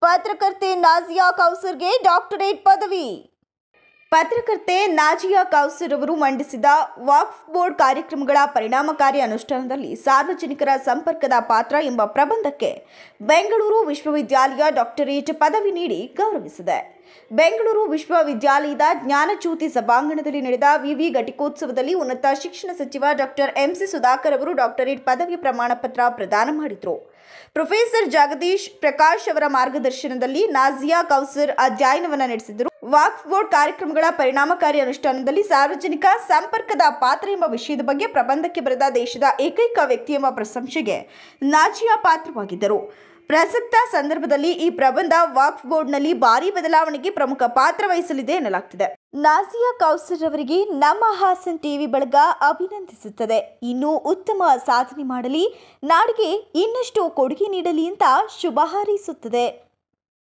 ಪತ್ರಕರ್ತೆ ನಾಜಿಯಾ ಕೌಸರ್ಗೆ ಡಾಕ್ಟರೇಟ್ ಪದವಿ. ಪತ್ರಕರ್ತೆ ನಾಜಿಯಾ ಕೌಸರ್ ಅವರು ಮಂಡಿಸಿದ ವಕ್ಫ್ ಬೋರ್ಡ್ ಕಾರ್ಯಕ್ರಮಗಳ ಪರಿಣಾಮಕಾರಿ ಅನುಷ್ಠಾನದಲ್ಲಿ ಸಾರ್ವಜನಿಕರ ಸಂಪರ್ಕದ ಪಾತ್ರ ಎಂಬ ಪ್ರಬಂಧಕ್ಕೆ ಬೆಂಗಳೂರು ವಿಶ್ವವಿದ್ಯಾಲಯ ಡಾಕ್ಟರೇಟ್ ಪದವಿ ನೀಡಿ ಗೌರವಿಸಿದೆ. ಬೆಂಗಳೂರು ವಿಶ್ವವಿದ್ಯಾಲಯದ ಜ್ಞಾನಜ್ಯೋತಿ ಸಭಾಂಗಣದಲ್ಲಿ ನಡೆದ ವಿವಿ ಘಟಿಕೋತ್ಸವದಲ್ಲಿ ಉನ್ನತ ಶಿಕ್ಷಣ ಸಚಿವ ಡಾಕ್ಟರ್ ಎಂಸಿ ಸುಧಾಕರ್ ಅವರು ಡಾಕ್ಟರೇಟ್ ಪದವಿ ಪ್ರಮಾಣ ಪತ್ರ ಪ್ರದಾನ ಮಾಡಿದರು. ಪ್ರೊಫೆಸರ್ ಜಗದೀಶ್ ಪ್ರಕಾಶ್ ಅವರ ಮಾರ್ಗದರ್ಶನದಲ್ಲಿ ನಾಜಿಯಾ ಕೌಸರ್ ಅಧ್ಯಯನವನ್ನು ನಡೆಸಿದರು. ವಕ್ಫ್ ಬೋರ್ಡ್ ಕಾರ್ಯಕ್ರಮಗಳ ಪರಿಣಾಮಕಾರಿ ಅನುಷ್ಠಾನದಲ್ಲಿ ಸಾರ್ವಜನಿಕ ಸಂಪರ್ಕದ ಪಾತ್ರ ಎಂಬ ವಿಷಯದ ಬಗ್ಗೆ ಪ್ರಬಂಧಕ್ಕೆ ಬರೆದ ದೇಶದ ಏಕೈಕ ವ್ಯಕ್ತಿ ಎಂಬ ಪ್ರಶಂಸೆಗೆ ನಾಜಿಯಾ ಪಾತ್ರವಾಗಿದ್ದರು. ಪ್ರಸಕ್ತ ಸಂದರ್ಭದಲ್ಲಿ ಈ ಪ್ರಬಂಧ ವಕ್ಫ್ ಬೋರ್ಡ್ನಲ್ಲಿ ಭಾರೀ ಬದಲಾವಣೆಗೆ ಪ್ರಮುಖ ಪಾತ್ರ ವಹಿಸಲಿದೆ ಎನ್ನಲಾಗ್ತಿದೆ. ನಾಜಿಯಾ ಕೌಸರ್ ಅವರಿಗೆ ನಮ್ಮ ಹಾಸನ್ ಟಿವಿ ಬಳಗ ಅಭಿನಂದಿಸುತ್ತದೆ. ಇನ್ನೂ ಉತ್ತಮ ಸಾಧನೆ ಮಾಡಲಿ, ನಾಡಿಗೆ ಇನ್ನಷ್ಟು ಕೊಡುಗೆ ನೀಡಲಿ ಅಂತ ಶುಭ ಹಾರೈಸುತ್ತದೆ.